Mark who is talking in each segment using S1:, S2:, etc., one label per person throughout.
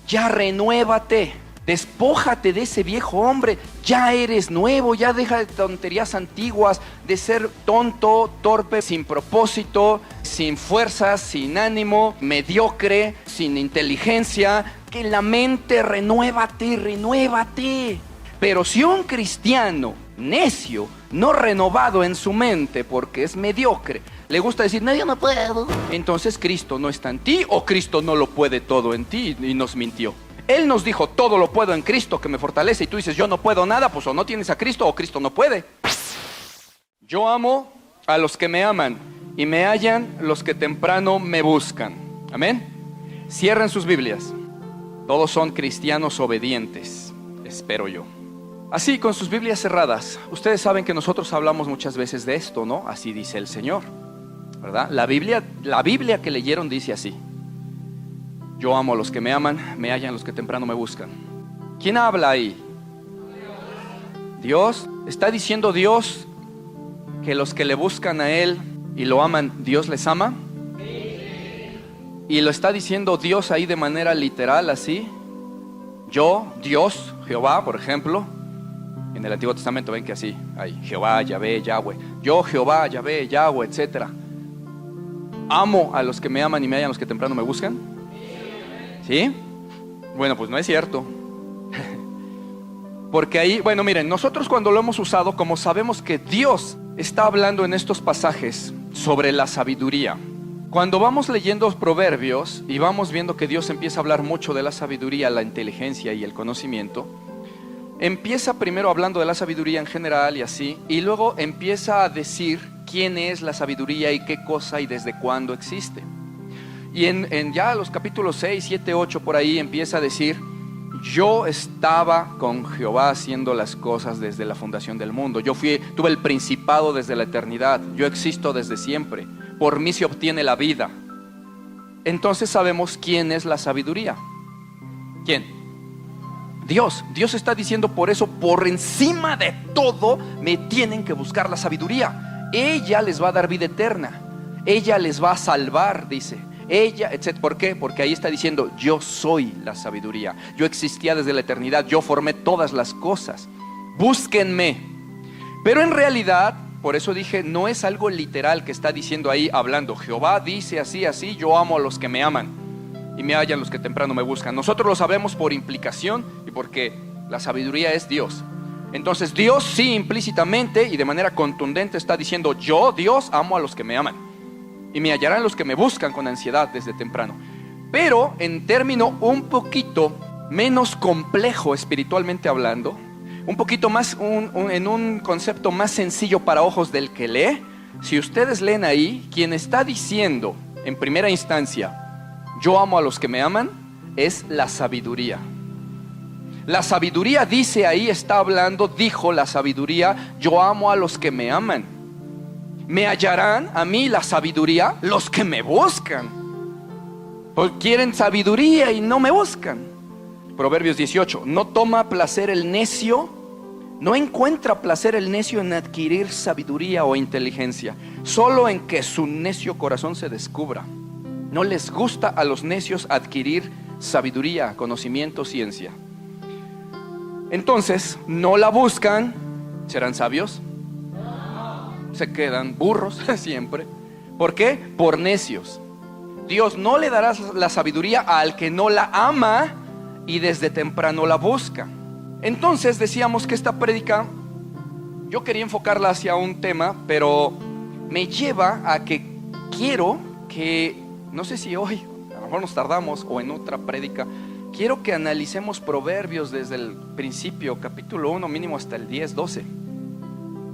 S1: ya renuévate. Despójate de ese viejo hombre, ya eres nuevo, ya deja de tonterías antiguas, de ser tonto, torpe, sin propósito, sin fuerzas, sin ánimo, mediocre, sin inteligencia. Que la mente, renuévate, renuévate. Pero si un cristiano necio, no renovado en su mente porque es mediocre, le gusta decir, no, yo no puedo, entonces Cristo no está en ti, o Cristo no lo puede todo en ti y nos mintió. Él nos dijo, todo lo puedo en Cristo que me fortalece, y tú dices, yo no puedo nada, pues o no tienes a Cristo o Cristo no puede. Yo amo a los que me aman y me hallan los que temprano me buscan. Amén. Cierren sus Biblias. Todos son cristianos obedientes, espero yo. Así, con sus Biblias cerradas, ustedes saben que nosotros hablamos muchas veces de esto, ¿no? Así dice el Señor, ¿verdad? La Biblia que leyeron dice así: yo amo a los que me aman, me hallan los que temprano me buscan. ¿Quién habla ahí? Dios. ¿Está diciendo Dios que los que le buscan a Él y lo aman, Dios les ama? Y lo está diciendo Dios ahí de manera literal, así. Yo, Dios, Jehová, por ejemplo. En el Antiguo Testamento ven que así hay Jehová, Yahvé, Yahweh. Yo, Jehová, Yahvé, Yahweh, etc. Amo a los que me aman y me hallan los que temprano me buscan. ¿Sí? Bueno, pues no es cierto. Porque ahí, bueno, miren, nosotros cuando lo hemos usado, como sabemos que Dios está hablando en estos pasajes sobre la sabiduría. Cuando vamos leyendo los proverbios y vamos viendo que Dios empieza a hablar mucho de la sabiduría, la inteligencia y el conocimiento, empieza primero hablando de la sabiduría en general y así, y luego empieza a decir quién es la sabiduría y qué cosa y desde cuándo existe. Y en ya los capítulos 6, 7, 8 por ahí empieza a decir: yo estaba con Jehová haciendo las cosas desde la fundación del mundo. Tuve el principado desde la eternidad. Yo existo desde siempre. Por mí se obtiene la vida. Entonces sabemos quién es la sabiduría. ¿Quién? Dios. Dios está diciendo, por eso, por encima de todo, me tienen que buscar la sabiduría. Ella les va a dar vida eterna. Ella les va a salvar, dice. Ella, etc. ¿Por qué? Porque ahí está diciendo, yo soy la sabiduría. Yo existía desde la eternidad. Yo formé todas las cosas. Búsquenme. Pero en realidad, por eso dije, no es algo literal que está diciendo ahí, hablando. Jehová dice así, así, yo amo a los que me aman y me hallan los que temprano me buscan. Nosotros lo sabemos por implicación y porque la sabiduría es Dios. Entonces Dios sí implícitamente y de manera contundente está diciendo, yo, Dios, amo a los que me aman y me hallarán los que me buscan con ansiedad desde temprano. Pero en término un poquito menos complejo espiritualmente hablando, un poquito más, en un concepto más sencillo para ojos del que lee, si ustedes leen ahí, quien está diciendo en primera instancia, yo amo a los que me aman, es la sabiduría. La sabiduría dice ahí, está hablando, dijo la sabiduría, yo amo a los que me aman. Me hallarán a mí la sabiduría los que me buscan. Porque quieren sabiduría y no me buscan. Proverbios 18, no toma placer el necio, no encuentra placer el necio en adquirir sabiduría o inteligencia, solo en que su necio corazón se descubra. No les gusta a los necios adquirir sabiduría, conocimiento, ciencia. Entonces, no la buscan, ¿serán sabios? Se quedan burros siempre. ¿Por qué? Por necios. Dios no le dará la sabiduría al que no la ama y desde temprano la busca. Entonces decíamos que esta prédica, yo quería enfocarla hacia un tema, pero me lleva a que quiero que, no sé si hoy, a lo mejor nos tardamos, o en otra prédica, quiero que analicemos Proverbios desde el principio, capítulo 1 mínimo hasta el 10, 12,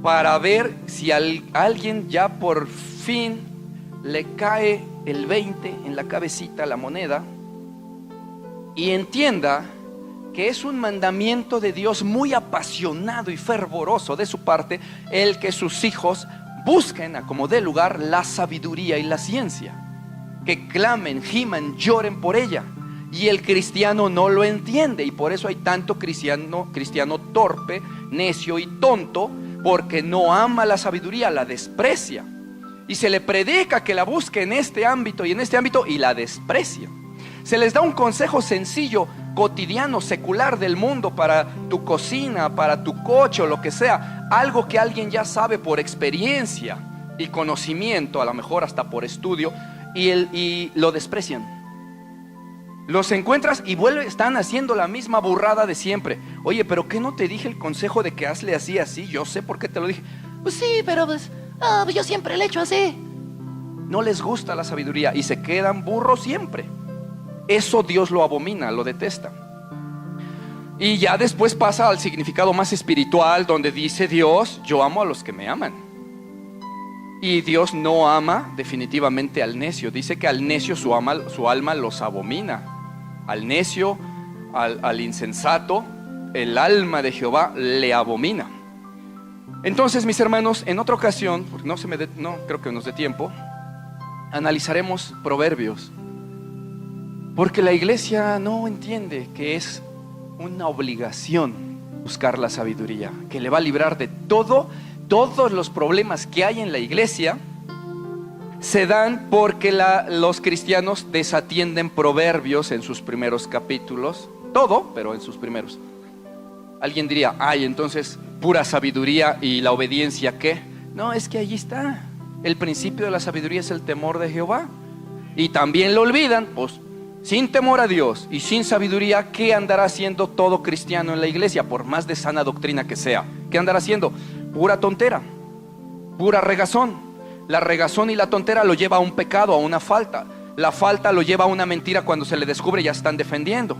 S1: para ver si alguien ya por fin le cae el 20 en la cabecita, la moneda, y entienda que es un mandamiento de Dios muy apasionado y fervoroso de su parte, el que sus hijos busquen a como dé lugar la sabiduría y la ciencia, que clamen, giman, lloren por ella. Y el cristiano no lo entiende, y por eso hay tanto cristiano torpe, necio y tonto, porque no ama la sabiduría, la desprecia. Y se le predica que la busque en este ámbito y en este ámbito y la desprecia. Se les da un consejo sencillo, cotidiano, secular del mundo para tu cocina, para tu coche o lo que sea. Algo que alguien ya sabe por experiencia y conocimiento, a lo mejor hasta por estudio, y lo desprecian. Los encuentras y están haciendo la misma burrada de siempre. Oye, pero ¿qué no te dije el consejo de que hazle así, así? Yo sé por qué te lo dije. Pues sí, pero pues yo siempre le he hecho así. No les gusta la sabiduría y se quedan burros siempre. Eso Dios lo abomina, lo detesta. Y ya después pasa al significado más espiritual, donde dice Dios: yo amo a los que me aman. Y Dios no ama definitivamente al necio. Dice que al necio su alma los abomina. Al necio, al insensato, el alma de Jehová le abomina. Entonces, mis hermanos, en otra ocasión, porque no creo que nos dé tiempo, analizaremos Proverbios. Porque la iglesia no entiende que es una obligación buscar la sabiduría, que le va a librar de todos los problemas que hay en la iglesia. Se dan porque los cristianos desatienden Proverbios en sus primeros capítulos. Todo, pero en sus primeros. Alguien diría: ay, entonces pura sabiduría y la obediencia, ¿qué? No, es que allí está. El principio de la sabiduría es el temor de Jehová. Y también lo olvidan. Pues sin temor a Dios y sin sabiduría, ¿qué andará haciendo todo cristiano en la iglesia? Por más de sana doctrina que sea, ¿qué andará haciendo? Pura tontera, pura regazón. La regazón y la tontera lo lleva a un pecado, a una falta. La falta lo lleva a una mentira. Cuando se le descubre, ya están defendiendo.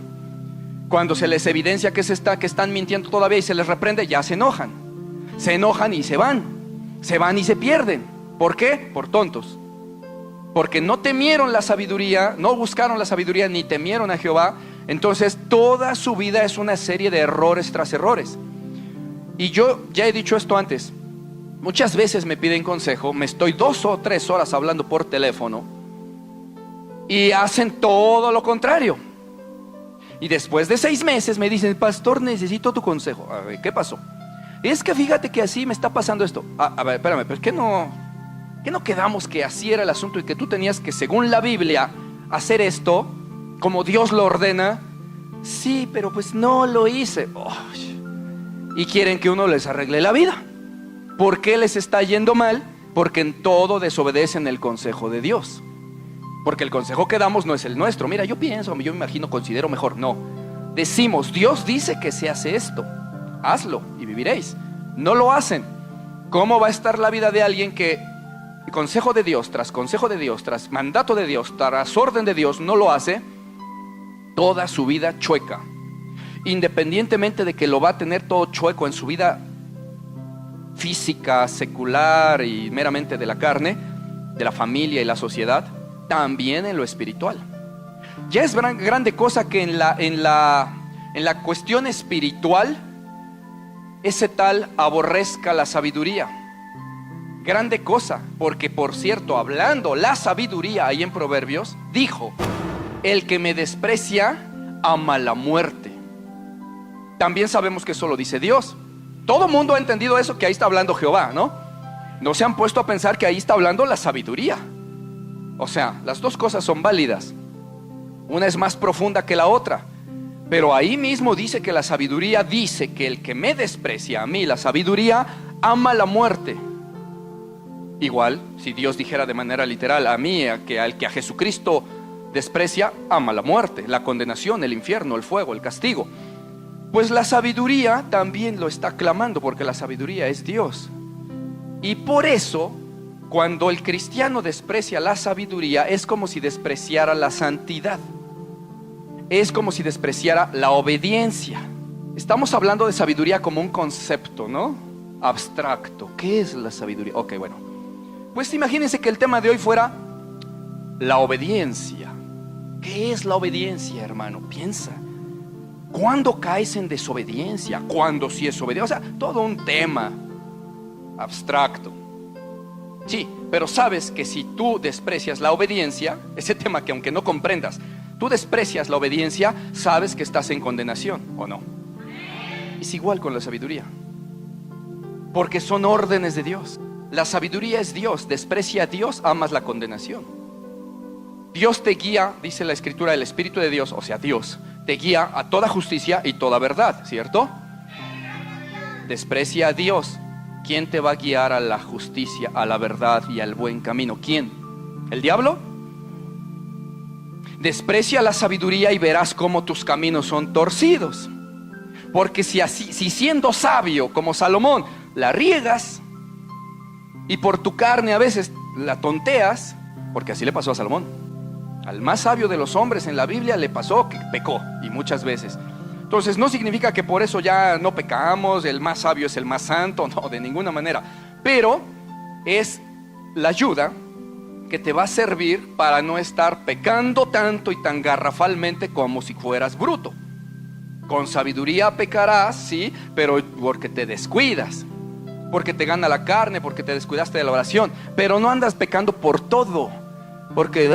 S1: Cuando se les evidencia que están mintiendo todavía y se les reprende, ya se enojan. Se enojan y se van. Se van y se pierden. ¿Por qué? Por tontos. Porque no temieron la sabiduría, no buscaron la sabiduría, ni temieron a Jehová. Entonces toda su vida es una serie de errores tras errores. Y yo ya he dicho esto antes. Muchas veces me piden consejo, me estoy 2 o 3 horas hablando por teléfono y hacen todo lo contrario. Y después de 6 meses me dicen: pastor, necesito tu consejo. A ver, ¿qué pasó? Es que fíjate que así me está pasando esto. A ver, espérame, pero ¿qué no quedamos que así era el asunto y que tú tenías que, según la Biblia, hacer esto como Dios lo ordena? Sí, pero pues no lo hice. Y quieren que uno les arregle la vida. ¿Por qué les está yendo mal? Porque en todo desobedecen el consejo de Dios. Porque el consejo que damos no es el nuestro. Mira, yo pienso, yo me imagino, considero mejor. No, decimos: Dios dice que se hace esto, hazlo y viviréis. No lo hacen. ¿Cómo va a estar la vida de alguien que consejo de Dios, tras mandato de Dios, tras orden de Dios, no lo hace? Toda su vida chueca. Independientemente de que lo va a tener todo chueco en su vida física, secular y meramente de la carne, de la familia y la sociedad, también en lo espiritual. Ya es grande cosa que en la cuestión espiritual ese tal aborrezca la sabiduría. Grande cosa, porque por cierto, hablando la sabiduría ahí en Proverbios, dijo: el que me desprecia ama la muerte. También sabemos que eso lo dice Dios. Todo mundo ha entendido eso, que ahí está hablando Jehová, ¿no? No se han puesto a pensar que ahí está hablando la sabiduría. O sea, las dos cosas son válidas. Una es más profunda que la otra. Pero ahí mismo dice que la sabiduría dice que el que me desprecia a mí, la sabiduría, ama la muerte. Igual, si Dios dijera de manera literal: a mí, al que a Jesucristo desprecia, ama la muerte, la condenación, el infierno, el fuego, el castigo. Pues la sabiduría también lo está clamando, porque la sabiduría es Dios. Y por eso, cuando el cristiano desprecia la sabiduría, es como si despreciara la santidad. Es como si despreciara la obediencia. Estamos hablando de sabiduría como un concepto, ¿no? Abstracto. ¿Qué es la sabiduría? Ok, bueno. Pues imagínense que el tema de hoy fuera la obediencia. ¿Qué es la obediencia, hermano? Piensa. ¿Cuándo caes en desobediencia? ¿Cuándo sí es obediencia? O sea, todo un tema abstracto. Sí, pero sabes que si tú desprecias la obediencia, ese tema que aunque no comprendas, tú desprecias la obediencia, sabes que estás en condenación, ¿o no? Es igual con la sabiduría, porque son órdenes de Dios. La sabiduría es Dios. Desprecia a Dios, amas la condenación. Dios te guía, dice la Escritura, el Espíritu de Dios, o sea, Dios, te guía a toda justicia y toda verdad, ¿cierto? Desprecia a Dios. ¿Quién te va a guiar a la justicia, a la verdad y al buen camino? ¿Quién? ¿El diablo? Desprecia la sabiduría y verás cómo tus caminos son torcidos. Porque si siendo sabio como Salomón la riegas y por tu carne a veces la tonteas, porque así le pasó a Salomón. Al más sabio de los hombres en la Biblia le pasó que pecó, y muchas veces. Entonces no significa que por eso ya no pecamos, el más sabio es el más santo, no, de ninguna manera. Pero es la ayuda que te va a servir para no estar pecando tanto y tan garrafalmente como si fueras bruto. Con sabiduría pecarás, sí, pero porque te descuidas, porque te gana la carne, porque te descuidaste de la oración. Pero no andas pecando por todo, porque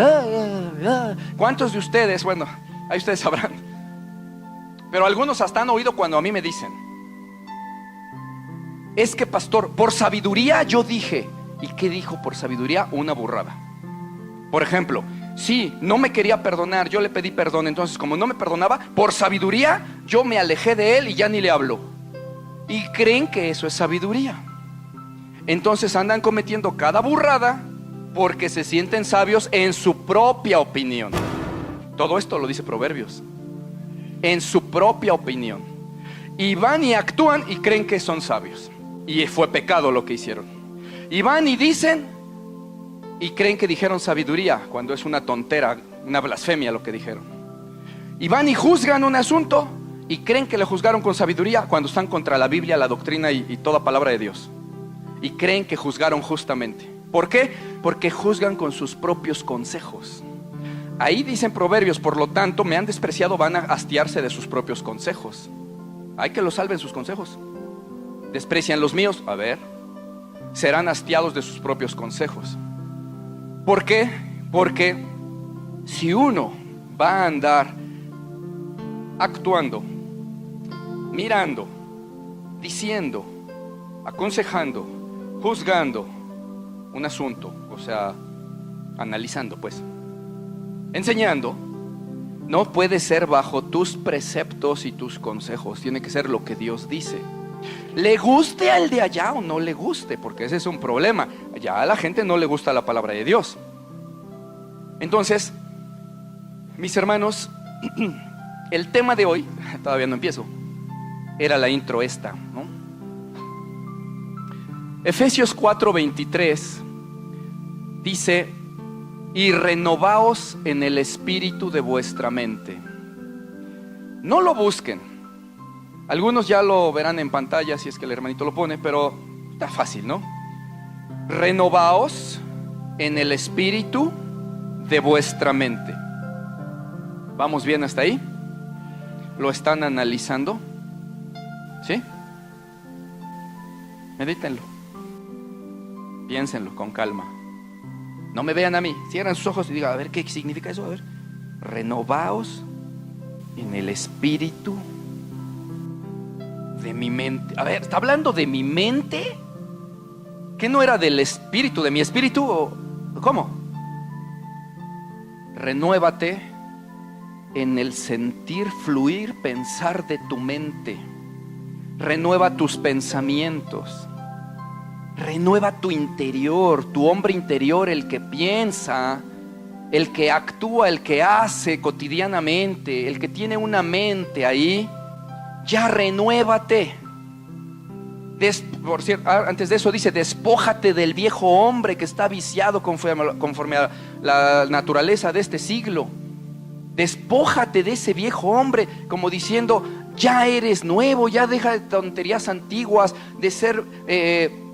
S1: ¿cuántos de ustedes? Bueno, ahí ustedes sabrán. Pero algunos hasta han oído cuando a mí me dicen: es que pastor, por sabiduría yo dije. ¿Y qué dijo por sabiduría? Una burrada. Por ejemplo, sí, no me quería perdonar, yo le pedí perdón. Entonces, como no me perdonaba, por sabiduría yo me alejé de él y ya ni le hablo. Y creen que eso es sabiduría. Entonces andan cometiendo cada burrada porque se sienten sabios en su propia opinión. Todo esto lo dice Proverbios. En su propia opinión. Y van y actúan y creen que son sabios. Y fue pecado lo que hicieron. Y van y dicen y creen que dijeron sabiduría, cuando es una tontera, una blasfemia lo que dijeron. Y van y juzgan un asunto y creen que le juzgaron con sabiduría, cuando están contra la Biblia, la doctrina y toda palabra de Dios. Y creen que juzgaron justamente. ¿Por qué? Porque juzgan con sus propios consejos. Ahí dicen Proverbios: por lo tanto me han despreciado, van a hastiarse de sus propios consejos. Hay que los salven sus consejos. Desprecian los míos, a ver, serán hastiados de sus propios consejos. ¿Por qué? Porque si uno va a andar actuando, mirando, diciendo, aconsejando, juzgando un asunto, o sea, analizando pues, enseñando, no puede ser bajo tus preceptos y tus consejos. Tiene que ser lo que Dios dice. Le guste al de allá o no le guste, porque ese es un problema. Ya a la gente no le gusta la palabra de Dios. Entonces, mis hermanos, el tema de hoy, todavía no empiezo, era la intro esta, ¿no? Efesios 4:23 dice: y renovaos en el espíritu de vuestra mente. No lo busquen. Algunos ya lo verán en pantalla si es que el hermanito lo pone, pero está fácil, ¿no? Renovaos en el espíritu de vuestra mente. ¿Vamos bien hasta ahí? ¿Lo están analizando? ¿Sí? Medítenlo. Piénsenlo con calma. No me vean a mí, cierran sus ojos y digan: a ver, ¿qué significa eso? A ver, renovaos en el espíritu de mi mente. A ver, ¿está hablando de mi mente? ¿Qué no era del espíritu, de mi espíritu? ¿O cómo? Renuévate en el sentir, fluir, pensar de tu mente. Renueva tus pensamientos. Renueva tu interior, tu hombre interior, el que piensa, el que actúa, el que hace cotidianamente, el que tiene una mente ahí. Ya renuévate. Por cierto, antes de eso dice: despójate del viejo hombre que está viciado conforme a la naturaleza de este siglo. Despójate de ese viejo hombre, como diciendo: ya eres nuevo, ya deja de tonterías antiguas, de ser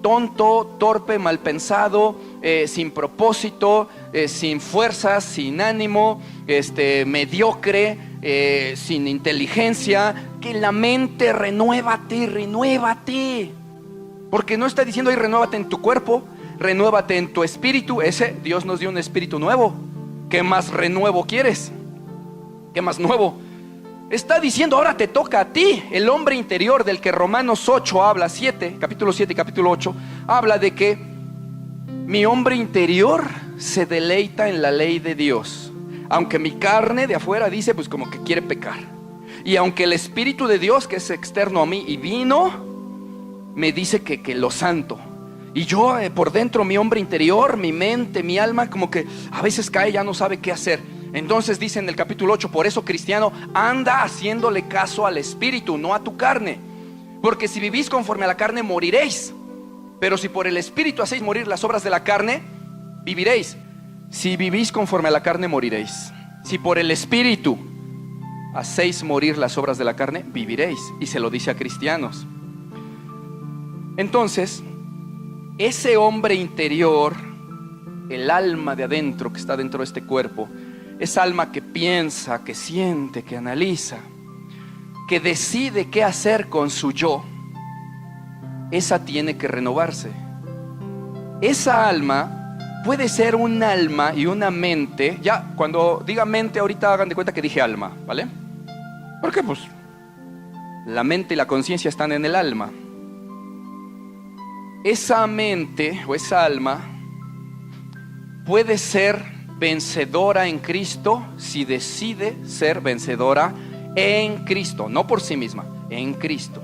S1: tonto, torpe, mal pensado, sin propósito, sin fuerzas, sin ánimo, mediocre, sin inteligencia. Que la mente, renuévate. Porque no está diciendo ahí: renuévate en tu cuerpo, renuévate en tu espíritu. Dios nos dio un espíritu nuevo. ¿Qué más renuevo quieres? ¿Qué más nuevo? Está diciendo: ahora te toca a ti, el hombre interior, del que Romanos 8 habla, capítulo 7 y capítulo 8, habla de que mi hombre interior se deleita en la ley de Dios. Aunque mi carne de afuera dice pues como que quiere pecar. Y aunque el Espíritu de Dios, que es externo a mí y vino, me dice que lo santo. Y yo por dentro, mi hombre interior, mi mente, mi alma, como que a veces cae, ya no sabe qué hacer. Entonces dice en el capítulo 8, por eso, cristiano, anda haciéndole caso al Espíritu, no a tu carne. Porque si vivís conforme a la carne, moriréis. Pero si por el Espíritu hacéis morir las obras de la carne, viviréis. Si vivís conforme a la carne, moriréis. Si por el Espíritu hacéis morir las obras de la carne, viviréis. Y se lo dice a cristianos. Entonces, ese hombre interior, el alma de adentro que está dentro de este cuerpo, esa alma que piensa, que siente, que analiza, que decide qué hacer con su yo, esa tiene que renovarse. Esa alma puede ser un alma y una mente. Ya, cuando diga mente, ahorita hagan de cuenta que dije alma, ¿vale? Porque pues la mente y la conciencia están en el alma. Esa mente o esa alma puede ser vencedora en Cristo si decide ser vencedora en Cristo, no por sí misma, en Cristo.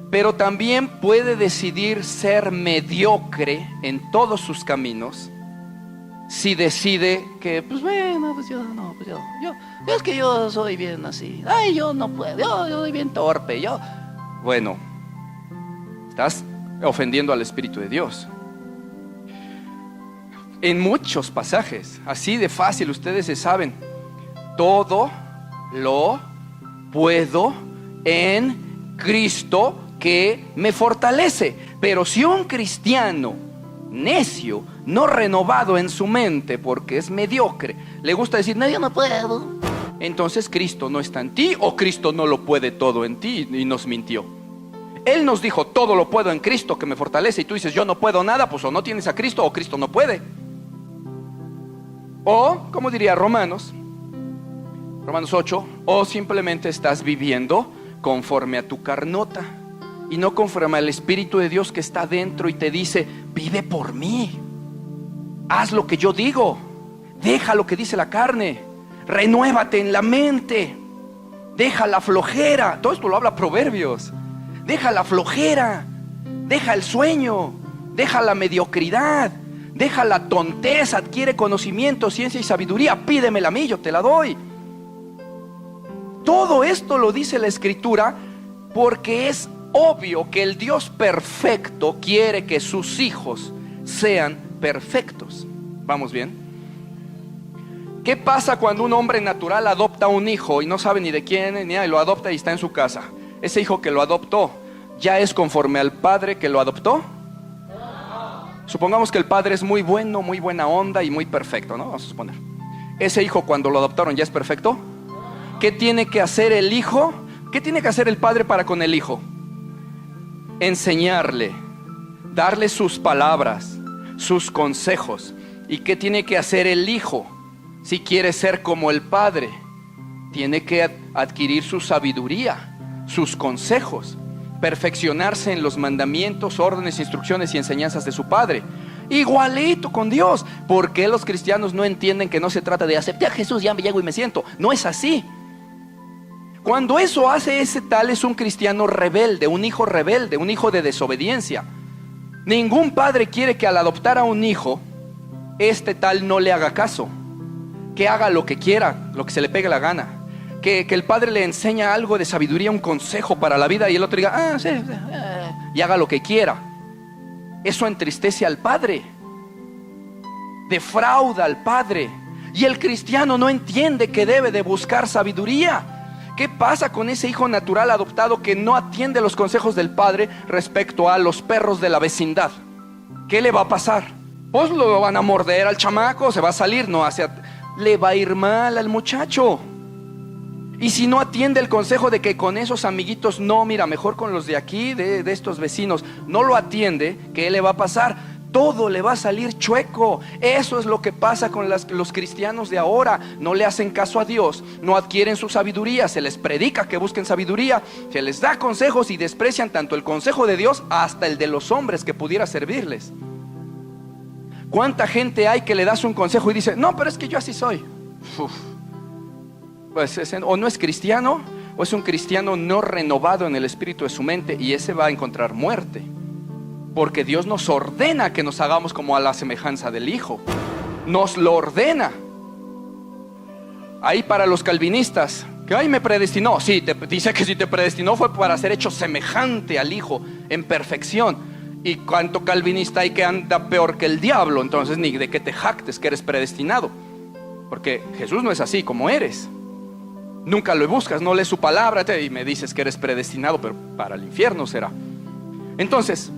S1: Pero también puede decidir ser mediocre en todos sus caminos si decide que, pues bueno, pues yo no, pues yo es que yo soy bien así, ay, yo no puedo, yo soy bien torpe, bueno, estás ofendiendo al Espíritu de Dios. En muchos pasajes, así de fácil, ustedes se saben, todo lo puedo en Cristo que me fortalece. Pero si un cristiano necio, no renovado en su mente, porque es mediocre, le gusta decir, no, yo no puedo, entonces Cristo no está en ti, o Cristo no lo puede todo en ti, y nos mintió. Él nos dijo, todo lo puedo en Cristo que me fortalece, y tú dices, yo no puedo nada, pues o no tienes a Cristo o Cristo no puede. O, como diría Romanos 8, o simplemente estás viviendo conforme a tu carnota y no conforme al Espíritu de Dios que está dentro y te dice, vive por mí, haz lo que yo digo, deja lo que dice la carne, renuévate en la mente, deja la flojera. Todo esto lo habla Proverbios. Deja la flojera, deja el sueño, deja la mediocridad, deja la tonteza, adquiere conocimiento, ciencia y sabiduría, pídemela a mí, yo te la doy. Todo esto lo dice la Escritura porque es obvio que el Dios perfecto quiere que sus hijos sean perfectos. ¿Vamos bien? ¿Qué pasa cuando un hombre natural adopta un hijo y no sabe ni de quién ni nada, y lo adopta y está en su casa? Ese hijo que lo adoptó, ¿ya es conforme al padre que lo adoptó? Supongamos que el padre es muy bueno, muy buena onda y muy perfecto, ¿no? Vamos a suponer. Ese hijo cuando lo adoptaron, ¿ya es perfecto? ¿Qué tiene que hacer el hijo? ¿Qué tiene que hacer el padre para con el hijo? Enseñarle, darle sus palabras, sus consejos. ¿Y qué tiene que hacer el hijo si quiere ser como el padre? Tiene que adquirir su sabiduría, sus consejos, perfeccionarse en los mandamientos, órdenes, instrucciones y enseñanzas de su padre. Igualito con Dios. ¿Por qué los cristianos no entienden que no se trata de acepté a Jesús, ya me llego y me siento? No es así. Cuando eso hace, ese tal es un cristiano rebelde, un hijo de desobediencia. Ningún padre quiere que al adoptar a un hijo, este tal no le haga caso, que haga lo que quiera, lo que se le pegue la gana. Que el padre le enseña algo de sabiduría, un consejo para la vida, y el otro diga, sí, y haga lo que quiera. Eso entristece al padre, defrauda al padre. Y el cristiano no entiende que debe de buscar sabiduría. ¿Qué pasa con ese hijo natural adoptado que no atiende los consejos del padre respecto a los perros de la vecindad? ¿Qué le va a pasar? Pues lo van a morder al chamaco, se va a salir, le va a ir mal al muchacho. Y si no atiende el consejo de que con esos amiguitos, no, mira, mejor con los de aquí, de estos vecinos, no lo atiende, ¿qué le va a pasar? Todo le va a salir chueco. Eso es lo que pasa con los cristianos de ahora. No le hacen caso a Dios, no adquieren su sabiduría, se les predica que busquen sabiduría, se les da consejos y desprecian tanto el consejo de Dios hasta el de los hombres que pudiera servirles. ¿Cuánta gente hay que le das un consejo y dice, no, pero es que yo así soy? uf, pues o no es cristiano, o es un cristiano no renovado en el espíritu de su mente, y ese va a encontrar muerte. Porque Dios nos ordena que nos hagamos como a la semejanza del Hijo. Nos lo ordena. Ahí para los calvinistas, que ay, me predestinó. Sí, dice que si te predestinó fue para ser hecho semejante al Hijo en perfección. Y cuánto calvinista hay que anda peor que el diablo. Entonces ni de que te jactes que eres predestinado, porque Jesús no es así como eres. Nunca lo buscas, no lees su palabra y me dices que eres predestinado, pero para el infierno será. Entonces,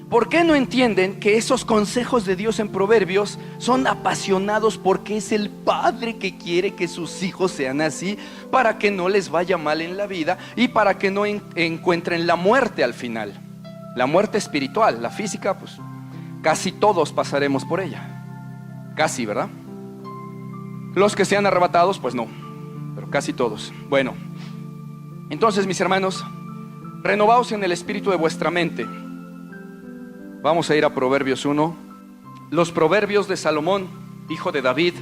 S1: ¿por qué no entienden que esos consejos de Dios en Proverbios son apasionados? Porque es el Padre que quiere que sus hijos sean así, para que no les vaya mal en la vida y para que no encuentren la muerte al final. La muerte espiritual, la física, pues casi todos pasaremos por ella. Casi, ¿verdad? Los que sean arrebatados, pues no, pero casi todos. Bueno, entonces mis hermanos, renovaos en el espíritu de vuestra mente. Vamos a ir a Proverbios 1. Los proverbios de Salomón, hijo de David,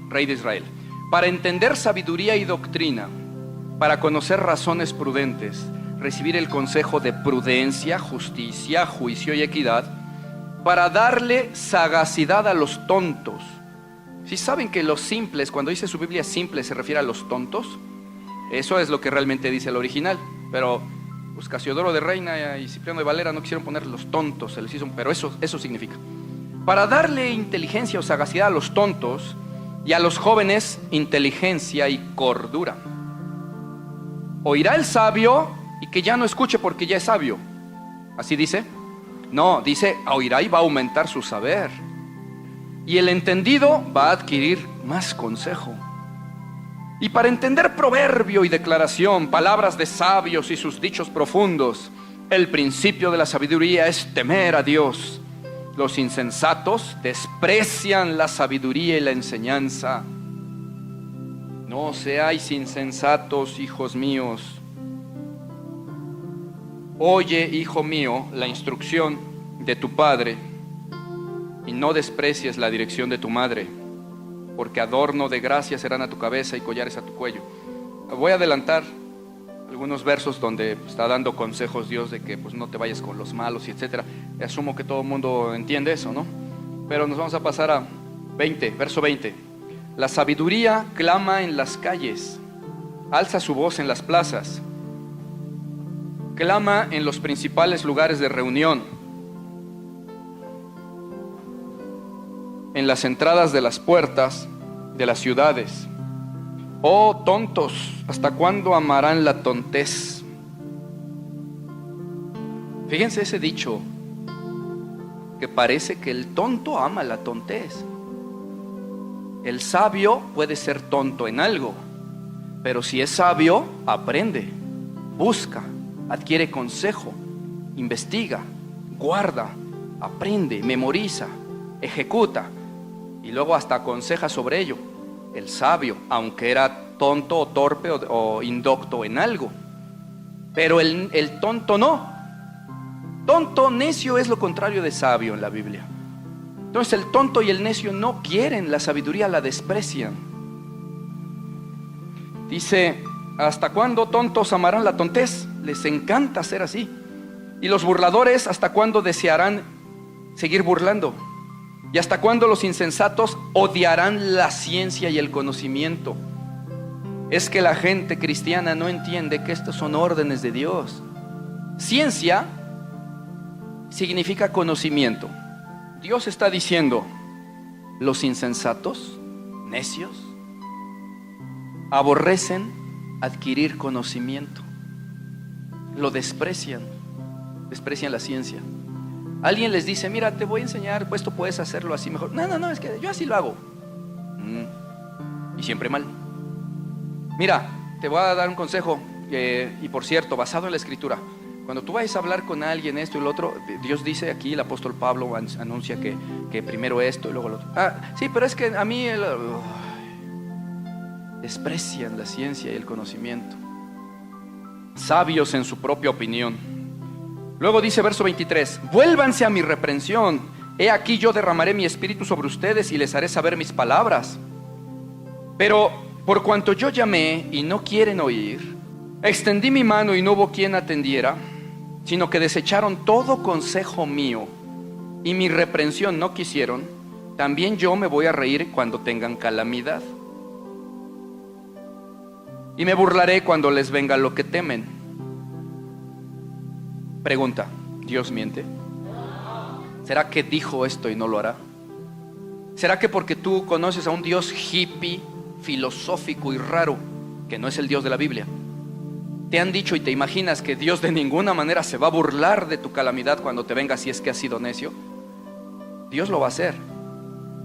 S1: rey de Israel. Para entender sabiduría y doctrina, para conocer razones prudentes, recibir el consejo de prudencia, justicia, juicio y equidad, para darle sagacidad a los tontos. Si saben que los simples, cuando dice su Biblia simple, se refiere a los tontos, eso es lo que realmente dice el original. Pero pues Casiodoro de Reina y Cipriano de Valera no quisieron poner los tontos, se les hizo, pero eso significa. Para darle inteligencia o sagacidad a los tontos, y a los jóvenes inteligencia y cordura. Oirá el sabio y que ya no escuche porque ya es sabio. ¿Así dice? No, dice oirá y va a aumentar su saber. Y el entendido va a adquirir más consejo. Y para entender proverbio y declaración, palabras de sabios y sus dichos profundos, el principio de la sabiduría es temer a Dios. Los insensatos desprecian la sabiduría y la enseñanza. No seáis insensatos, hijos míos. Oye, hijo mío, la instrucción de tu padre, y no desprecies la dirección de tu madre, porque adorno de gracia serán a tu cabeza y collares a tu cuello. Voy a adelantar algunos versos donde está dando consejos Dios de que pues no te vayas con los malos y etcétera. Asumo que todo el mundo entiende eso, ¿no? Pero nos vamos a pasar a verso 20. La sabiduría clama en las calles, alza su voz en las plazas, clama en los principales lugares de reunión, en las entradas de las puertas de las ciudades. Oh tontos, ¿hasta cuándo amarán la tontez? Fíjense ese dicho, que parece que el tonto ama la tontez. El sabio puede ser tonto en algo, pero si es sabio, aprende, busca, adquiere consejo, investiga, guarda, aprende, memoriza, ejecuta y luego hasta aconseja sobre ello. El sabio, aunque era tonto o torpe o indocto en algo, pero el tonto no. Tonto, necio es lo contrario de sabio en la Biblia. Entonces el tonto y el necio no quieren la sabiduría, la desprecian. Dice, ¿hasta cuándo tontos amarán la tontez? Les encanta ser así. Y los burladores, ¿hasta cuándo desearán seguir burlando? ¿Y hasta cuándo los insensatos odiarán la ciencia y el conocimiento? Es que la gente cristiana no entiende que estos son órdenes de Dios. Ciencia significa conocimiento. Dios está diciendo, los insensatos, necios, aborrecen adquirir conocimiento. Lo desprecian la ciencia. Alguien les dice, mira, te voy a enseñar, pues esto puedes hacerlo así mejor. No, es que yo así lo hago. Y siempre mal. Mira, te voy a dar un consejo, y por cierto, basado en la Escritura. Cuando tú vayas a hablar con alguien esto y lo otro, Dios dice aquí, el apóstol Pablo anuncia que primero esto y luego lo otro. Sí, pero es que a mí desprecian la ciencia y el conocimiento. Sabios en su propia opinión. Luego dice verso 23, vuélvanse a mi reprensión, he aquí yo derramaré mi espíritu sobre ustedes y les haré saber mis palabras. Pero por cuanto yo llamé y no quieren oír, extendí mi mano y no hubo quien atendiera, sino que desecharon todo consejo mío y mi reprensión no quisieron, también yo me voy a reír cuando tengan calamidad. Y me burlaré cuando les venga lo que temen. Pregunta, ¿Dios miente? ¿Será que dijo esto y no lo hará? ¿Será que porque tú conoces a un Dios hippie, filosófico y raro, que no es el Dios de la Biblia, te han dicho y te imaginas que Dios de ninguna manera se va a burlar de tu calamidad cuando te venga si es que has sido necio? Dios lo va a hacer.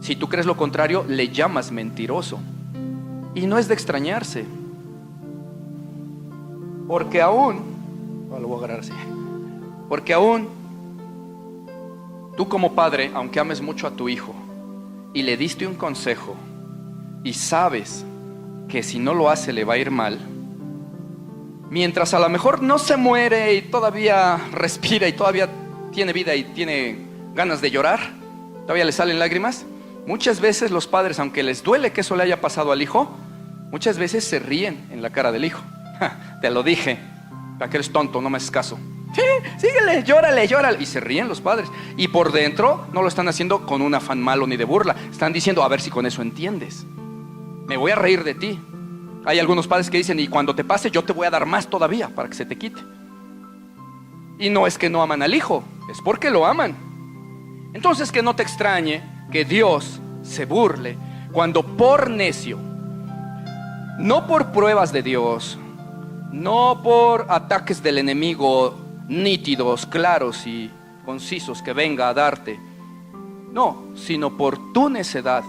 S1: Si tú crees lo contrario, le llamas mentiroso. Y no es de extrañarse, porque aún, lo voy a agarrar así, porque aún tú como padre, aunque ames mucho a tu hijo y le diste un consejo y sabes que si no lo hace le va a ir mal, mientras a lo mejor no se muere y todavía respira y todavía tiene vida y tiene ganas de llorar, todavía le salen lágrimas, muchas veces los padres, aunque les duele que eso le haya pasado al hijo, muchas veces se ríen en la cara del hijo. Te lo dije, para que eres tonto, no me haces caso. Sí, síguele, llórale, llórale. Y se ríen los padres. Y por dentro no lo están haciendo con un afán malo ni de burla. Están diciendo, a ver si con eso entiendes. Me voy a reír de ti. Hay algunos padres que dicen, y cuando te pase yo te voy a dar más todavía para que se te quite. Y no es que no aman al hijo, es porque lo aman. Entonces que no te extrañe que Dios se burle cuando por necio, no por pruebas de Dios, no por ataques del enemigo nítidos, claros y concisos que venga a darte, no, sino por tu necedad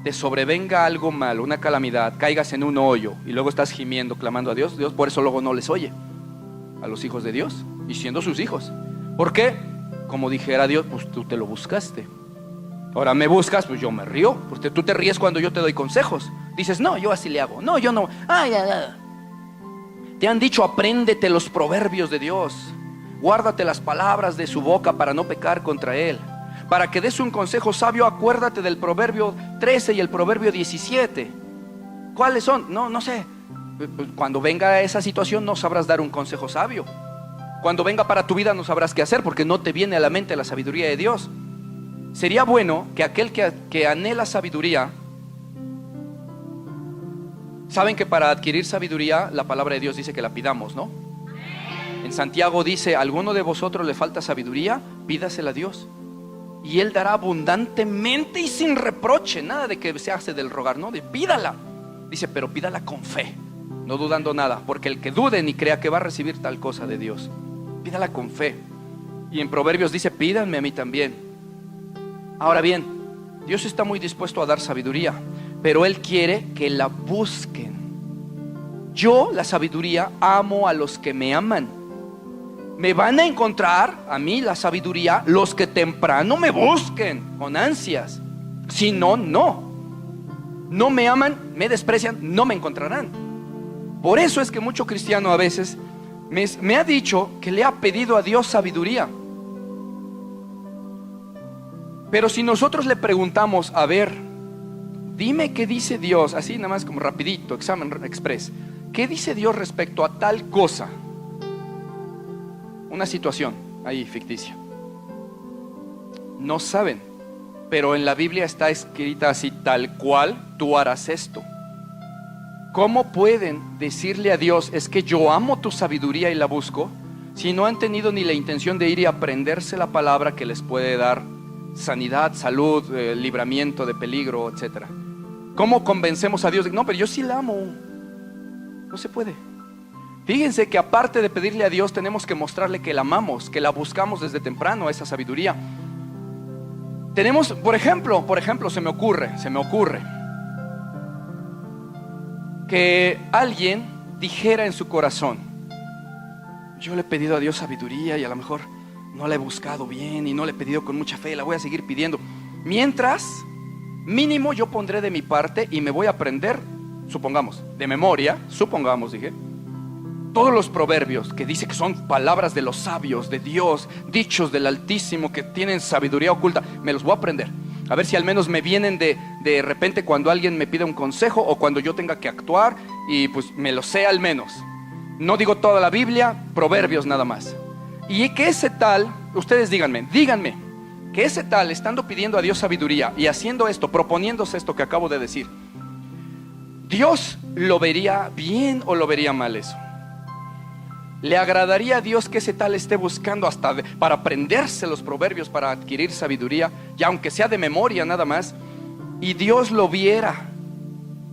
S1: te sobrevenga algo malo, una calamidad, caigas en un hoyo y luego estás gimiendo, clamando a Dios. Dios por eso luego no les oye a los hijos de Dios y siendo sus hijos. ¿Por qué? Como dijera Dios, pues tú te lo buscaste. Ahora me buscas, pues yo me río. Porque tú te ríes cuando yo te doy consejos. Dices, no, yo así le hago. No, yo no. Ay, ay, ay. Te han dicho, apréndete los proverbios de Dios. Guárdate las palabras de su boca para no pecar contra Él. Para que des un consejo sabio, acuérdate del proverbio 13 y el proverbio 17. ¿Cuáles son? No sé. Cuando venga esa situación no sabrás dar un consejo sabio. Cuando venga para tu vida no sabrás qué hacer porque no te viene a la mente la sabiduría de Dios. Sería bueno que aquel que anhela sabiduría, saben que para adquirir sabiduría la palabra de Dios dice que la pidamos, ¿no? En Santiago dice, ¿alguno de vosotros le falta sabiduría? Pídasela a Dios y Él dará abundantemente y sin reproche. Nada de que se hace del rogar, no, de pídala. Dice, pero pídala con fe, no dudando nada, porque el que dude ni crea que va a recibir tal cosa de Dios, pídala con fe. Y en Proverbios dice, pídanme a mí también. Ahora bien, Dios está muy dispuesto a dar sabiduría, pero Él quiere que la busquen. Yo, la sabiduría, amo a los que me aman. Me van a encontrar a mí la sabiduría los que temprano me busquen con ansias. Si no, no. No me aman, me desprecian, no me encontrarán. Por eso es que mucho cristiano a veces me ha dicho que le ha pedido a Dios sabiduría. Pero si nosotros le preguntamos, a ver, dime qué dice Dios, así nada más como rapidito, examen express, ¿qué dice Dios respecto a tal cosa? Una situación ahí ficticia. No saben, pero en la Biblia está escrita así, tal cual, tú harás esto. ¿Cómo pueden decirle a Dios, es que yo amo tu sabiduría y la busco, si no han tenido ni la intención de ir y aprenderse la palabra que les puede dar sanidad, salud, libramiento de peligro, etcétera? ¿Cómo convencemos a Dios de no, pero yo sí la amo? No se puede. Fíjense que aparte de pedirle a Dios, tenemos que mostrarle que la amamos, que la buscamos desde temprano, esa sabiduría. Tenemos, por ejemplo, se me ocurre que alguien dijera en su corazón, yo le he pedido a Dios sabiduría y a lo mejor no la he buscado bien y no le he pedido con mucha fe, la voy a seguir pidiendo. Mientras, mínimo yo pondré de mi parte y me voy a aprender, supongamos, de memoria, todos los proverbios que dice que son palabras de los sabios, de Dios, dichos del Altísimo que tienen sabiduría oculta, me los voy a aprender. A ver si al menos me vienen de repente cuando alguien me pide un consejo o cuando yo tenga que actuar y pues me lo sé al menos. No digo toda la Biblia, Proverbios nada más. Y que ese tal, ustedes díganme, que ese tal, estando pidiendo a Dios sabiduría y haciendo esto, proponiéndose esto que acabo de decir, ¿Dios lo vería bien o lo vería mal eso? ¿Le agradaría a Dios que ese tal esté buscando hasta para aprenderse los proverbios, para adquirir sabiduría, y aunque sea de memoria nada más, y Dios lo viera,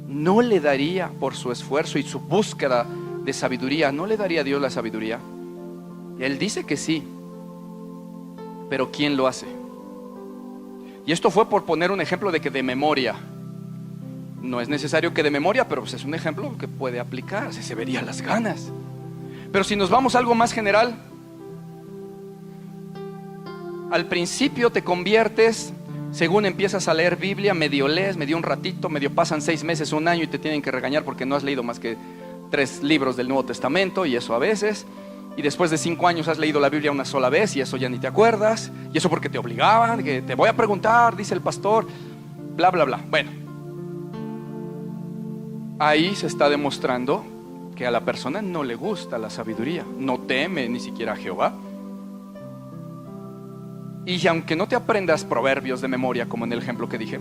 S1: no le daría por su esfuerzo y su búsqueda de sabiduría, no le daría a Dios la sabiduría? Él dice que sí, pero ¿quién lo hace? Y esto fue por poner un ejemplo de que de memoria. No es necesario que de memoria, pero pues es un ejemplo que puede aplicarse, se vería las ganas. Pero si nos vamos a algo más general, al principio te conviertes, según empiezas a leer Biblia, medio lees, medio un ratito, medio pasan 6 meses, un año y te tienen que regañar porque no has leído más que 3 libros del Nuevo Testamento, y eso a veces. Y después de 5 años has leído la Biblia una sola vez y eso ya ni te acuerdas. Y eso porque te obligaban, que te voy a preguntar, dice el pastor, bla, bla, bla. Bueno, ahí se está demostrando que a la persona no le gusta la sabiduría, no teme ni siquiera a Jehová. Y aunque no te aprendas proverbios de memoria, como en el ejemplo que dije,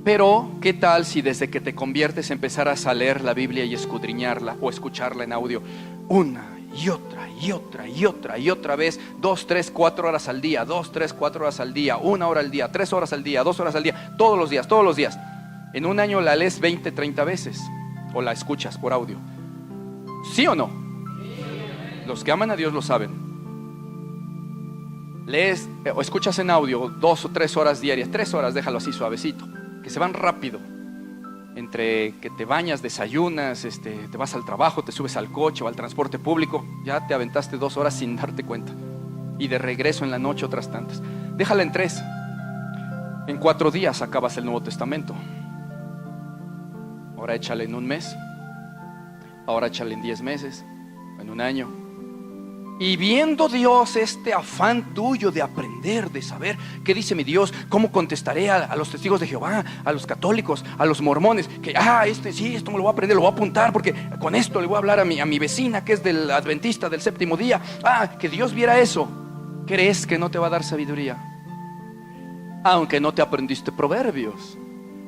S1: pero ¿qué tal si desde que te conviertes empezaras a leer la Biblia y escudriñarla o escucharla en audio una y otra y otra y otra y otra vez, 2, 3, 4 horas al día, 2, 3, 4 horas al día, 1 hora al día, 3 horas al día, 2 horas al día, todos los días? En un año la lees 20, 30 veces o la escuchas por audio. ¿Sí o no? Los que aman a Dios lo saben. Lees o escuchas en audio 2 o 3 horas diarias, 3 horas, déjalo así suavecito, que se van rápido. Entre que te bañas, desayunas, te vas al trabajo, te subes al coche o al transporte público, ya te aventaste 2 horas sin darte cuenta. Y de regreso en la noche otras tantas. Déjala en 3. En 4 días acabas el Nuevo Testamento. Ahora échale en un mes. Ahora échale en 10 meses, en un año. Y viendo Dios este afán tuyo de aprender, de saber qué dice mi Dios, cómo contestaré a los testigos de Jehová, a los católicos, a los mormones, que sí, esto me lo voy a aprender, lo voy a apuntar, porque con esto le voy a hablar a mi vecina que es del adventista del séptimo día. Que Dios viera eso. ¿Crees que no te va a dar sabiduría? Aunque no te aprendiste proverbios.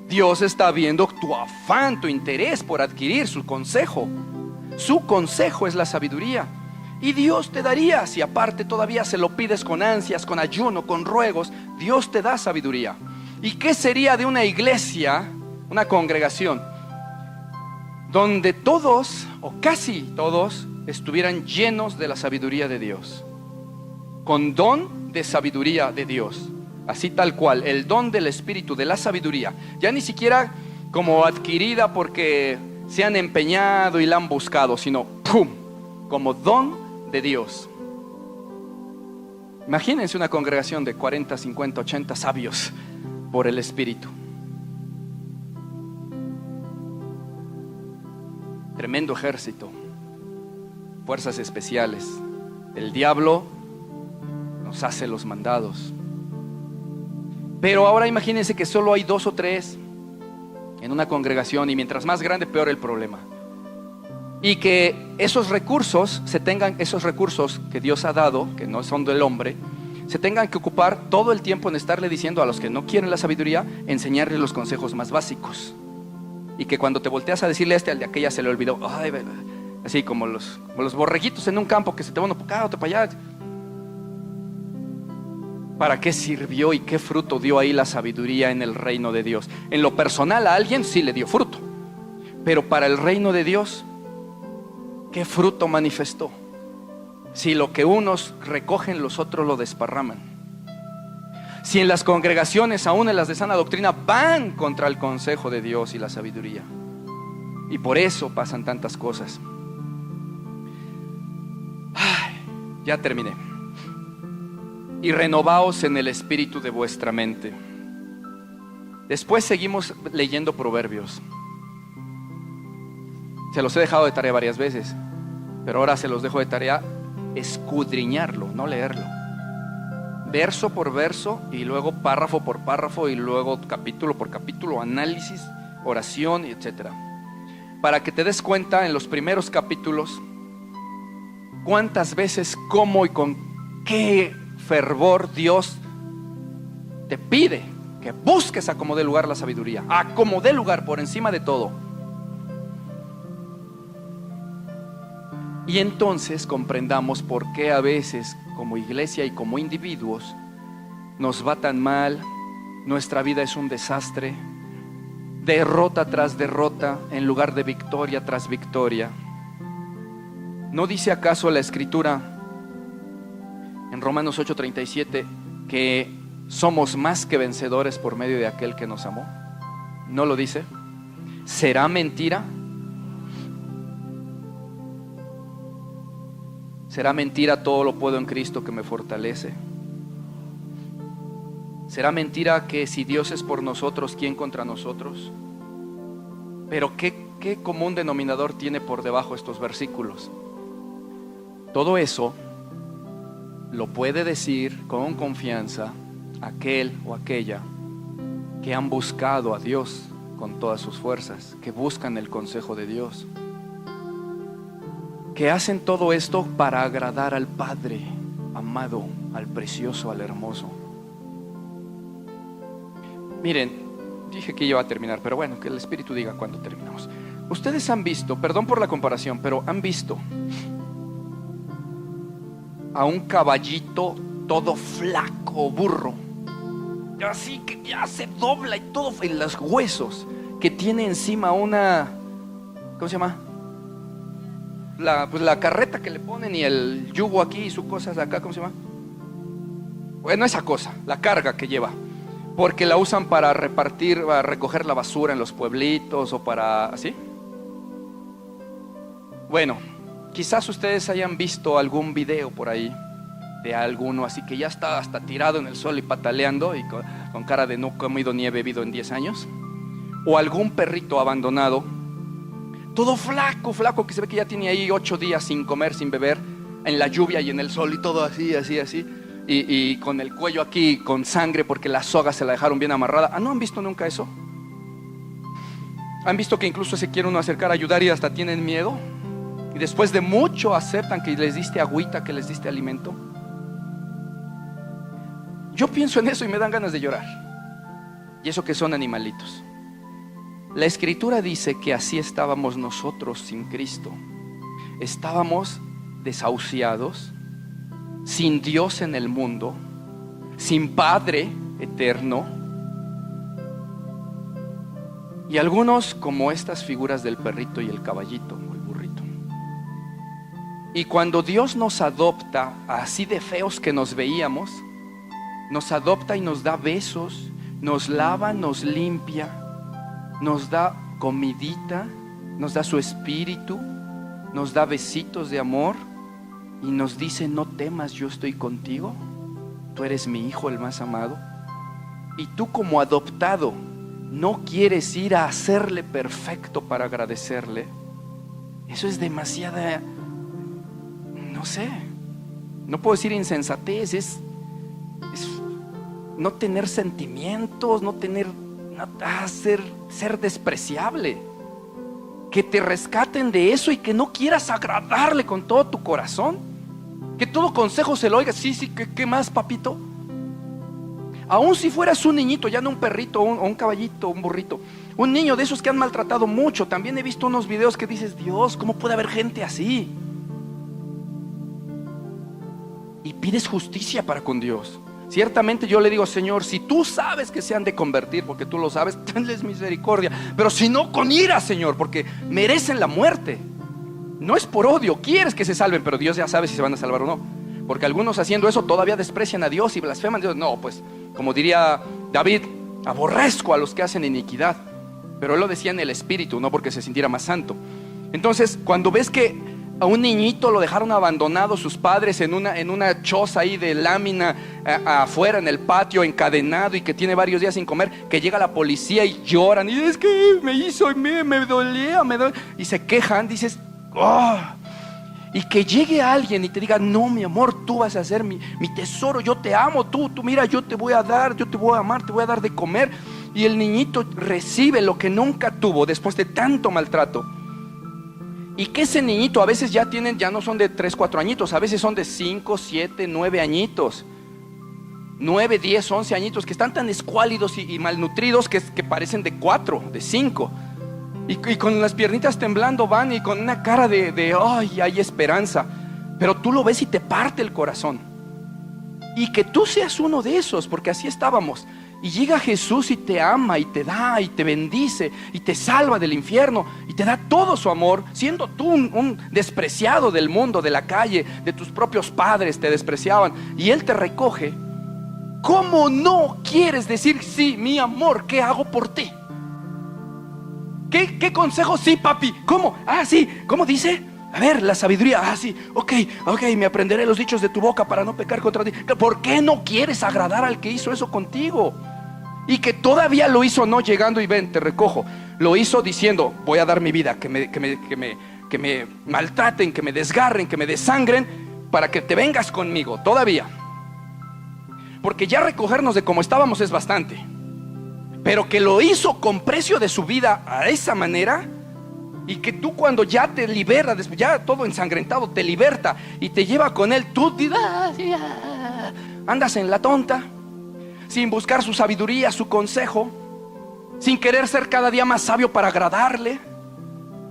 S1: Dios está viendo tu afán, tu interés por adquirir su consejo. Su consejo es la sabiduría. Y Dios te daría, si aparte todavía se lo pides con ansias, con ayuno, con ruegos, Dios te da sabiduría. ¿Y qué sería de una iglesia, una congregación, donde todos, o casi todos, estuvieran llenos de la sabiduría de Dios? Con don de sabiduría de Dios. Así tal cual, el don del Espíritu, de la sabiduría. Ya ni siquiera como adquirida porque se han empeñado y la han buscado, sino ¡pum!, como don de Dios. Imagínense una congregación de 40, 50, 80 sabios por el Espíritu. Tremendo ejército, fuerzas especiales. El diablo nos hace los mandados. Pero ahora imagínense que solo hay 2 o 3 en una congregación, y mientras más grande, peor el problema. Y que esos recursos esos recursos que Dios ha dado, que no son del hombre, se tengan que ocupar todo el tiempo en estarle diciendo a los que no quieren la sabiduría, enseñarles los consejos más básicos. Y que cuando te volteas a decirle al de aquella se le olvidó, así como los borreguitos en un campo que se te van para acá, otro para allá. ¿Para qué sirvió y qué fruto dio ahí la sabiduría en el reino de Dios? En lo personal a alguien sí le dio fruto, pero para el reino de Dios, ¿qué fruto manifestó? Si lo que unos recogen, los otros lo desparraman. Si en las congregaciones, aún en las de sana doctrina, van contra el consejo de Dios y la sabiduría. Y por eso pasan tantas cosas. Ya terminé. Y renovaos en el espíritu de vuestra mente. Después seguimos leyendo proverbios. Se los he dejado de tarea varias veces, pero ahora se los dejo de tarea escudriñarlo, no leerlo. verso por verso, y luego párrafo por párrafo, y luego capítulo por capítulo, análisis, oración, etc. Para que te des cuenta en los primeros capítulos cuántas veces, cómo y con qué fervor Dios te pide que busques a como dé lugar la sabiduría, a como dé lugar por encima de todo. Y entonces comprendamos por qué a veces como iglesia y como individuos nos va tan mal, nuestra vida es un desastre, derrota tras derrota en lugar de victoria tras victoria. ¿No dice acaso la Escritura en Romanos 8:37 que somos más que vencedores por medio de aquel que nos amó? ¿No lo dice? ¿Será mentira? ¿Será mentira todo lo puedo en Cristo que me fortalece? ¿Será mentira que si Dios es por nosotros, quién contra nosotros? Pero ¿qué común denominador tiene por debajo estos versículos? Todo eso lo puede decir con confianza aquel o aquella que han buscado a Dios con todas sus fuerzas, que buscan el consejo de Dios, que hacen todo esto para agradar al Padre amado, al precioso, al hermoso. Miren, dije que iba a terminar, pero bueno, que el Espíritu diga cuando terminamos. Ustedes han visto, perdón por la comparación, pero han visto a un caballito todo flaco, burro, así que ya se dobla y todo en los huesos, que tiene encima una, ¿cómo se llama? La carreta que le ponen y el yugo aquí y sus cosas acá, ¿cómo se llama? Bueno, esa cosa, la carga que lleva, porque la usan para repartir, para recoger la basura en los pueblitos o para, ¿así? Bueno, quizás ustedes hayan visto algún video por ahí de alguno así que ya está hasta tirado en el sol y pataleando y con cara de no he comido ni he bebido en 10 años. O algún perrito abandonado, todo flaco, que se ve que ya tiene ahí 8 días sin comer, sin beber, en la lluvia y en el sol y todo así. Y con el cuello aquí con sangre porque la soga se la dejaron bien amarrada. ¿Ah, no han visto nunca eso? ¿Han visto que incluso se quiere uno acercar a ayudar y hasta tienen miedo? Y después de mucho aceptan que les diste agüita, que les diste alimento. Yo pienso en eso y me dan ganas de llorar. Y eso que son animalitos. La Escritura dice que así estábamos nosotros sin Cristo. Estábamos desahuciados, sin Dios en el mundo, sin Padre eterno. Y algunos como estas figuras del perrito y el caballito o el burrito. Y cuando Dios nos adopta, así de feos que nos veíamos, nos adopta y nos da besos, nos lava, nos limpia, nos da comidita, nos da su espíritu, nos da besitos de amor y nos dice: no temas, yo estoy contigo, tú eres mi hijo el más amado. Y tú como adoptado no quieres ir a hacerle perfecto para agradecerle. Eso es demasiada, no sé, no puedo decir insensatez, es no tener sentimientos, ser despreciable. Que te rescaten de eso y que no quieras agradarle con todo tu corazón, que todo consejo se lo oiga. Sí, ¿qué más, papito? Aún si fueras un niñito, ya no un perrito, un caballito, un burrito, un niño de esos que han maltratado mucho. También he visto unos videos que dices: Dios, ¿cómo puede haber gente así? Y pides justicia para con Dios. Ciertamente yo le digo: Señor, si tú sabes que se han de convertir, porque tú lo sabes, tenles misericordia. Pero si no, con ira, Señor, porque merecen la muerte. No es por odio, quieres que se salven, pero Dios ya sabe si se van a salvar o no. Porque algunos haciendo eso todavía desprecian a Dios y blasfeman a Dios. No, pues, como diría David, aborrezco a los que hacen iniquidad. Pero él lo decía en el espíritu, no porque se sintiera más santo. Entonces, cuando ves que a un niñito lo dejaron abandonado sus padres en una choza ahí de lámina afuera en el patio, encadenado, y que tiene varios días sin comer, que llega la policía y lloran, y es que me hizo, me dolía, y se quejan, dices: oh. Y que llegue alguien y te diga: no, mi amor, tú vas a ser mi tesoro, yo te amo, tú mira, yo te voy a dar, yo te voy a amar, te voy a dar de comer. Y el niñito recibe lo que nunca tuvo después de tanto maltrato. Y que ese niñito a veces ya no son de 3, 4 añitos, a veces son de 5, 7, 9 añitos. 9, 10, 11 añitos, que están tan escuálidos y malnutridos que parecen de 4, de 5. Y con las piernitas temblando van, y con una cara de ay, hay esperanza. Pero tú lo ves y te parte el corazón. Y que tú seas uno de esos, porque así estábamos. Y llega Jesús y te ama y te da y te bendice y te salva del infierno y te da todo su amor, siendo tú un despreciado del mundo, de la calle, de tus propios padres te despreciaban, y Él te recoge. ¿Cómo no quieres decir: sí, mi amor, ¿qué hago por ti? ¿Qué consejo? Sí, papi. ¿Cómo? Sí, ¿cómo dice? A ver, la sabiduría. Sí, ok, me aprenderé los dichos de tu boca para no pecar contra ti. ¿Por qué no quieres agradar al que hizo eso contigo? Y que todavía lo hizo no llegando y ven, te recojo. Lo hizo diciendo: voy a dar mi vida, que me maltraten, que me desgarren, que me desangren, para que te vengas conmigo. Todavía. Porque ya recogernos de como estábamos es bastante. Pero que lo hizo con precio de su vida a esa manera. Y que tú, cuando ya te libera, después ya todo ensangrentado, te liberta y te lleva con Él, tú andas en la tonta, sin buscar su sabiduría, su consejo, sin querer ser cada día más sabio para agradarle,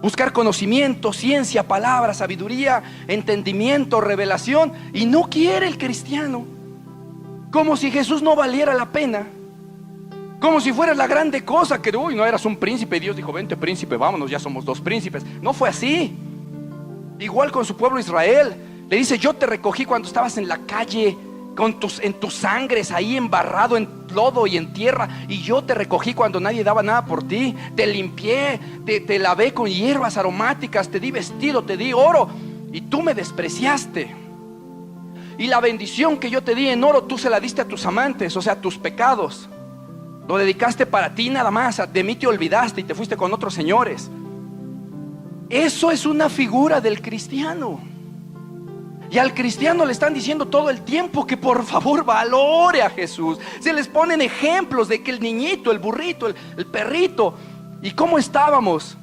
S1: buscar conocimiento, ciencia, palabra, sabiduría, entendimiento, revelación. Y no quiere el cristiano, como si Jesús no valiera la pena, como si fuera la grande cosa, que no eras un príncipe y Dios dijo: vente, príncipe, vámonos, ya somos 2 príncipes. No fue así. Igual con su pueblo Israel, le dice: yo te recogí cuando estabas en la calle, en tus sangres, ahí embarrado en lodo y en tierra, y yo te recogí cuando nadie daba nada por ti. Te limpié, te lavé con hierbas aromáticas, te di vestido, te di oro, y tú me despreciaste. Y la bendición que yo te di en oro, tú se la diste a tus amantes, o sea, tus pecados. Lo dedicaste para ti nada más. De mí te olvidaste y te fuiste con otros señores. Eso es una figura del cristiano. Y al cristiano le están diciendo todo el tiempo que por favor valore a Jesús. Se les ponen ejemplos de que el niñito, el burrito, el perrito, y cómo estábamos,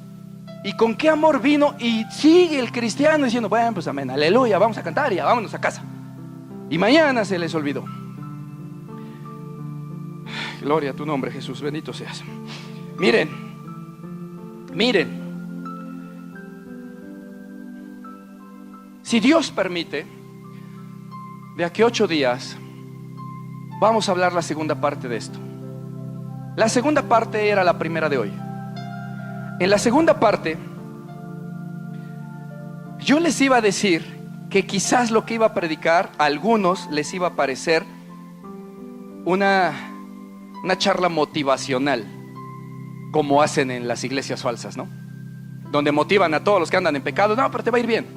S1: y con qué amor vino. Y sigue el cristiano diciendo: bueno, pues amén, aleluya, vamos a cantar y ya vámonos a casa. Y mañana se les olvidó. Gloria a tu nombre, Jesús, bendito seas. Miren, si Dios permite, de aquí a 8 días vamos a hablar la segunda parte de esto. La segunda parte era la primera de hoy. En la segunda parte yo les iba a decir que quizás lo que iba a predicar a algunos les iba a parecer una charla motivacional, como hacen en las iglesias falsas, ¿no? Donde motivan a todos los que andan en pecado: no, pero te va a ir bien.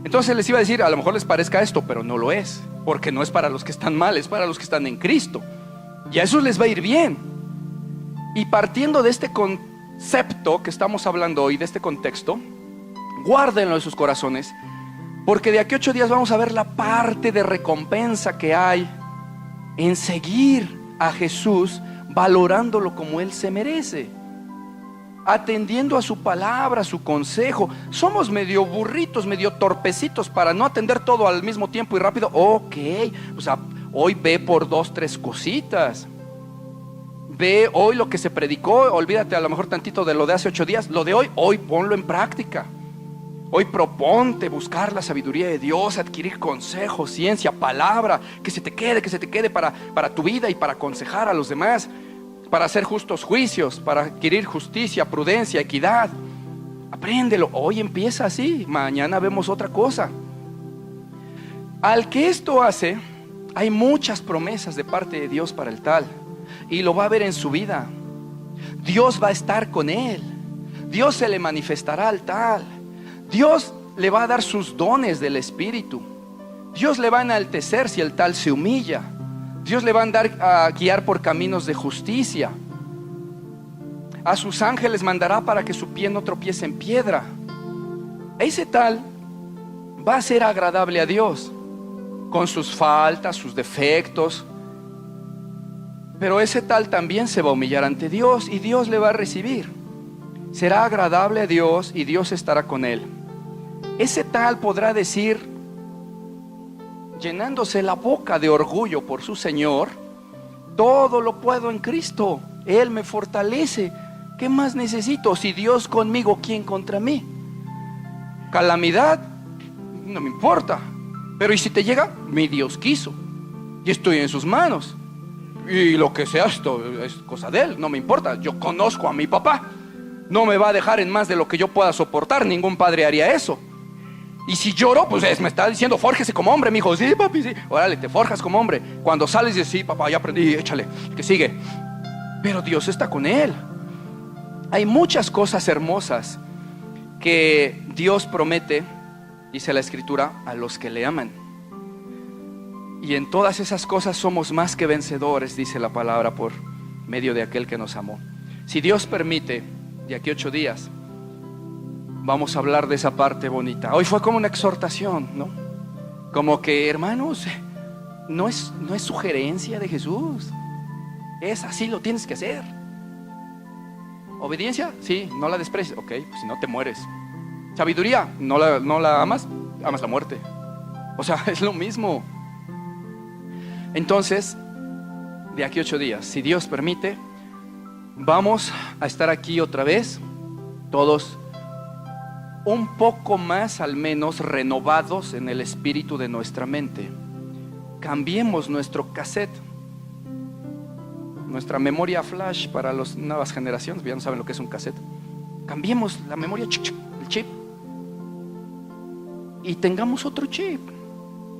S1: Entonces les iba a decir: a lo mejor les parezca esto, pero no lo es, porque no es para los que están mal, es para los que están en Cristo, y a esos les va a ir bien. Y partiendo de este concepto que estamos hablando hoy, de este contexto, guárdenlo en sus corazones, porque de aquí a 8 días vamos a ver la parte de recompensa que hay en seguir a Jesús, valorándolo como Él se merece, atendiendo a su palabra, a su consejo. Somos medio burritos, medio torpecitos para no atender todo al mismo tiempo y rápido. Ok, o sea, hoy ve por 2, 3 cositas. Ve hoy lo que se predicó, olvídate a lo mejor tantito de lo de hace 8 días. Lo de hoy ponlo en práctica. Hoy proponte buscar la sabiduría de Dios, adquirir consejo, ciencia, palabra, que se te quede para tu vida y para aconsejar a los demás, para hacer justos juicios, para adquirir justicia, prudencia, equidad. Apréndelo, hoy empieza así, mañana vemos otra cosa. Al que esto hace, hay muchas promesas de parte de Dios para el tal, y lo va a ver en su vida. Dios va a estar con él, Dios se le manifestará al tal, Dios le va a dar sus dones del Espíritu, Dios le va a enaltecer si el tal se humilla, Dios le va a guiar por caminos de justicia, a sus ángeles mandará para que su pie no tropiece en piedra. Ese tal va a ser agradable a Dios, con sus faltas, sus defectos. Pero ese tal también se va a humillar ante Dios y Dios le va a recibir. Será agradable a Dios y Dios estará con él. Ese tal podrá decir, llenándose la boca de orgullo por su Señor: todo lo puedo en Cristo, Él me fortalece. ¿Qué más necesito? Si Dios conmigo, ¿quién contra mí? Calamidad, no me importa. Pero ¿y si te llega? Mi Dios quiso y estoy en sus manos. Y lo que sea, esto es cosa de Él, no me importa. Yo conozco a mi papá, no me va a dejar en más de lo que yo pueda soportar. Ningún padre haría eso. Y si lloro, pues me está diciendo, fórjese como hombre, mi hijo. Sí, papi, sí. Órale, te forjas como hombre. Cuando sales dices, sí, papá, ya aprendí, échale, que sigue. Pero Dios está con él. Hay muchas cosas hermosas que Dios promete, dice la Escritura, a los que le aman. Y en todas esas cosas somos más que vencedores, dice la palabra, por medio de aquel que nos amó. Si Dios permite, de aquí 8 días vamos a hablar de esa parte bonita. Hoy fue como una exhortación, ¿no? Como que, hermanos, no es sugerencia de Jesús, es así, lo tienes que hacer. Obediencia, sí, no la desprecies. Ok, pues si no te mueres. Sabiduría, no la amas, amas la muerte. O sea, es lo mismo. Entonces, de aquí 8 días, si Dios permite, vamos a estar aquí otra vez, todos un poco más, al menos, renovados en el espíritu de nuestra mente. Cambiemos nuestro cassette, nuestra memoria flash para las nuevas generaciones, ya no saben lo que es un cassette. Cambiemos la memoria, el chip, y tengamos otro chip,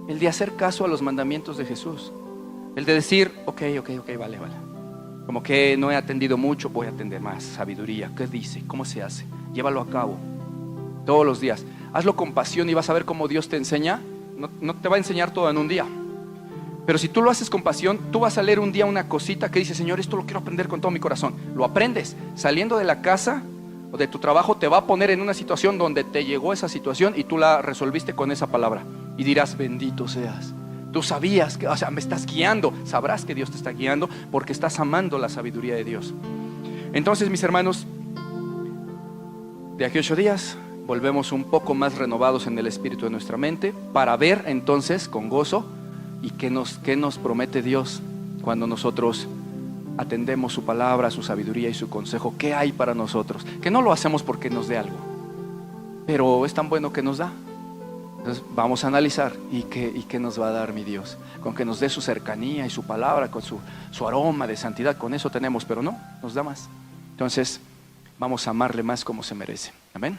S1: el de hacer caso a los mandamientos de Jesús, el de decir, ok, vale. Como que no he atendido mucho, voy a atender más. Sabiduría, ¿qué dice? ¿Cómo se hace? Llévalo a cabo todos los días. Hazlo con pasión y vas a ver cómo Dios te enseña. No te va a enseñar todo en un día, pero si tú lo haces con pasión, tú vas a leer un día una cosita que dice, Señor, esto lo quiero aprender con todo mi corazón. Lo aprendes. Saliendo de la casa o de tu trabajo, te va a poner en una situación donde te llegó esa situación y tú la resolviste con esa palabra. Y dirás, bendito seas. Tú sabías que, o sea, me estás guiando. Sabrás que Dios te está guiando porque estás amando la sabiduría de Dios. Entonces, mis hermanos, de aquí 8 días volvemos un poco más renovados en el espíritu de nuestra mente, para ver entonces con gozo y qué nos promete Dios cuando nosotros atendemos su palabra, su sabiduría y su consejo. ¿Qué hay para nosotros? Que no lo hacemos porque nos dé algo, pero es tan bueno que nos da. Entonces vamos a analizar y qué nos va a dar mi Dios, con que nos dé su cercanía y su palabra, con su aroma de santidad. Con eso tenemos, pero no, nos da más. Entonces vamos a amarle más como se merece. Amén.